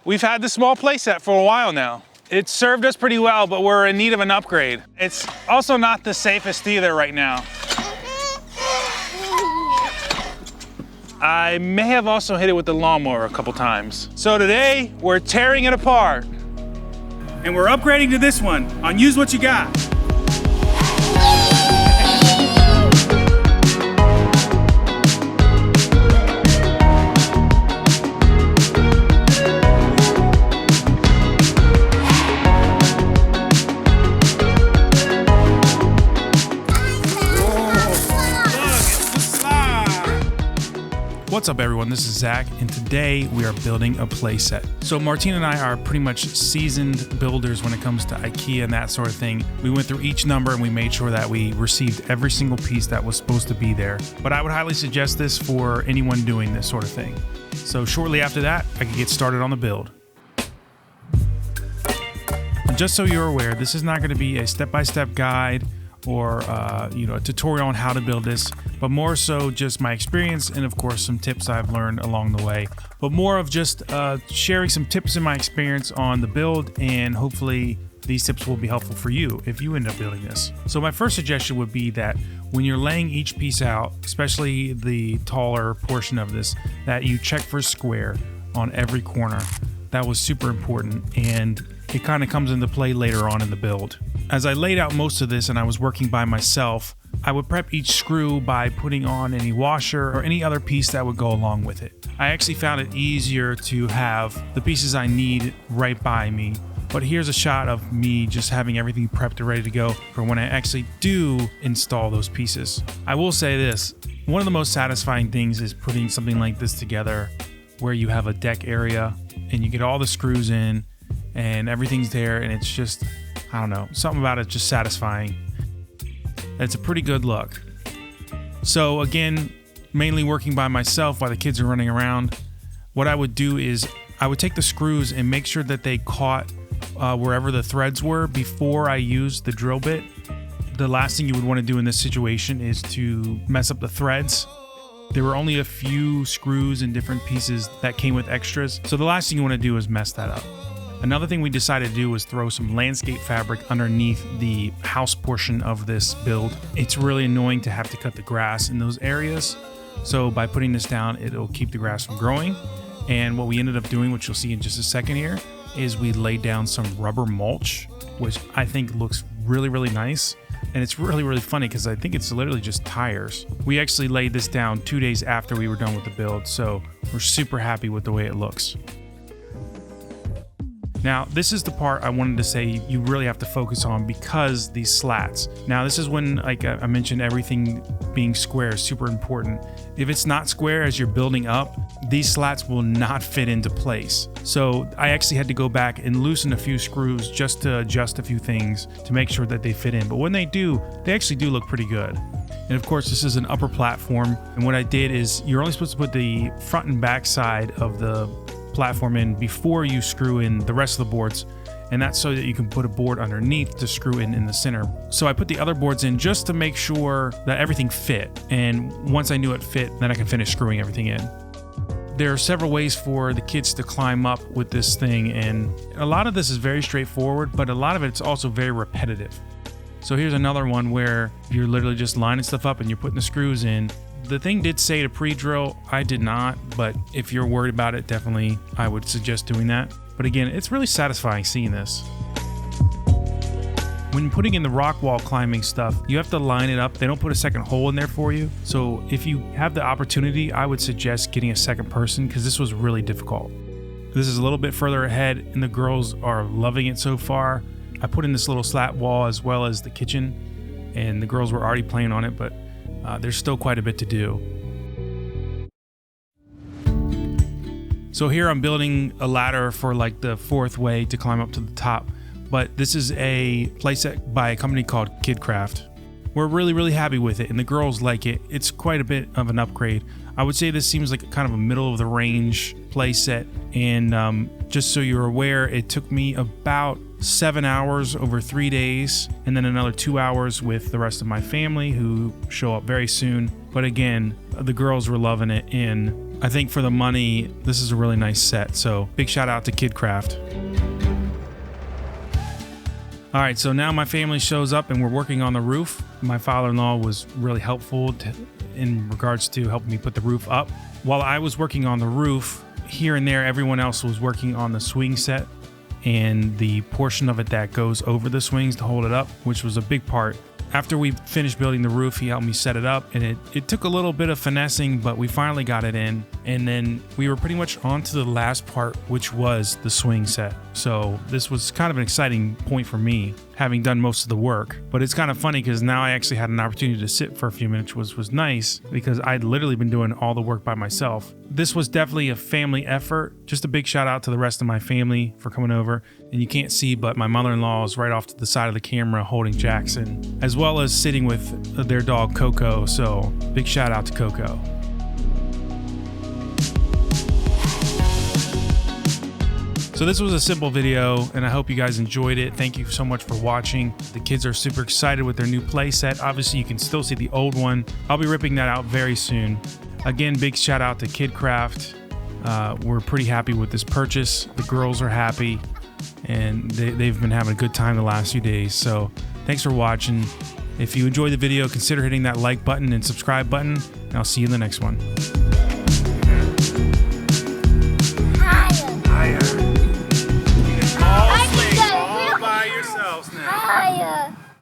We've had this small playset for a while now. It's served us pretty well, but we're in need of an upgrade. It's also not the safest either right now. I may have also hit it with the lawnmower a couple times. So today, we're tearing it apart. And we're upgrading to this one on Use What You Got. What's up everyone, this is Zach, and today we are building a playset. So Martina and I are pretty much seasoned builders when it comes to IKEA and that sort of thing. We went through each number and we made sure that we received every single piece that was supposed to be there. But I would highly suggest this for anyone doing this sort of thing. So shortly after that, I can get started on the build. And just so you're aware, this is not going to be a step-by-step guide or a tutorial on how to build this, but more so just my experience and of course some tips I've learned along the way, but more of just sharing some tips in my experience on the build, and hopefully these tips will be helpful for you if you end up building this. So my first suggestion would be that when you're laying each piece out, especially the taller portion of this, that you check for square on every corner. That was super important, and it kind of comes into play later on in the build. As I laid out most of this and I was working by myself, I would prep each screw by putting on any washer or any other piece that would go along with it. I actually found it easier to have the pieces I need right by me, but here's a shot of me just having everything prepped and ready to go for when I actually do install those pieces. I will say this, one of the most satisfying things is putting something like this together where you have a deck area and you get all the screws in and everything's there, and it's just, I don't know, something about it just satisfying. It's a pretty good look. So again, mainly working by myself while the kids are running around, what I would do is I would take the screws and make sure that they caught wherever the threads were before I used the drill bit. The last thing you would want to do in this situation is to mess up the threads. There were only a few screws and different pieces that came with extras, so the last thing you want to do is mess that up. Another thing we decided to do was throw some landscape fabric underneath the house portion of this build. It's really annoying to have to cut the grass in those areas. So by putting this down, it'll keep the grass from growing. And what we ended up doing, which you'll see in just a second here, is we laid down some rubber mulch, which I think looks really, really nice. And it's really, really funny because I think it's literally just tires. We actually laid this down 2 days after we were done with the build, so we're super happy with the way it looks. Now, this is the part I wanted to say you really have to focus on, because these slats. Now, this is when, like I mentioned, everything being square is super important. If it's not square as you're building up, these slats will not fit into place. So I actually had to go back and loosen a few screws just to adjust a few things to make sure that they fit in. But when they do, they actually do look pretty good. And of course, this is an upper platform. And what I did is you're only supposed to put the front and back side of the platform in before you screw in the rest of the boards, and that's so that you can put a board underneath to screw in the center. So I put the other boards in just to make sure that everything fit, and once I knew it fit, then I can finish screwing everything in. There are several ways for the kids to climb up with this thing, and a lot of this is very straightforward, but a lot of it's also very repetitive. So here's another one where you're literally just lining stuff up and you're putting the screws in. The thing did say to pre-drill, I did not, but if you're worried about it, definitely I would suggest doing that. But again, it's really satisfying seeing this. When putting in the rock wall climbing stuff, you have to line it up. They don't put a second hole in there for you. So if you have the opportunity, I would suggest getting a second person, because this was really difficult. This is a little bit further ahead and the girls are loving it so far. I put in this little slat wall as well as the kitchen, and the girls were already playing on it, but there's still quite a bit to do. So here I'm building a ladder for like the fourth way to climb up to the top, but this is a playset by a company called KidKraft. We're really, really happy with it, and the girls like it. It's quite a bit of an upgrade. I would say this seems like kind of a middle of the range playset, and just so you're aware, it took me about 7 hours over 3 days, and then another 2 hours with the rest of my family who show up very soon. But again, the girls were loving it, and I think for the money, this is a really nice set. So big shout out to KidKraft. All right, so now my family shows up and we're working on the roof. My father-in-law was really helpful in regards to helping me put the roof up. While I was working on the roof, here and there, everyone else was working on the swing set and the portion of it that goes over the swings to hold it up, which was a big part. After we finished building the roof, he helped me set it up, and it took a little bit of finessing, but we finally got it in. And then we were pretty much on to the last part, which was the swing set. So this was kind of an exciting point for me, having done most of the work. But it's kind of funny because now I actually had an opportunity to sit for a few minutes, which was nice because I'd literally been doing all the work by myself. This was definitely a family effort. Just a big shout out to the rest of my family for coming over. And you can't see, but my mother-in-law is right off to the side of the camera holding Jackson, as well as sitting with their dog Coco. So big shout out to Coco. So this was a simple video, and I hope you guys enjoyed it. Thank you so much for watching. The kids are super excited with their new playset. Obviously, you can still see the old one. I'll be ripping that out very soon. Again, big shout out to KidKraft. We're pretty happy with this purchase. The girls are happy, and they've been having a good time the last few days. So thanks for watching. If you enjoyed the video, consider hitting that like button and subscribe button, and I'll see you in the next one.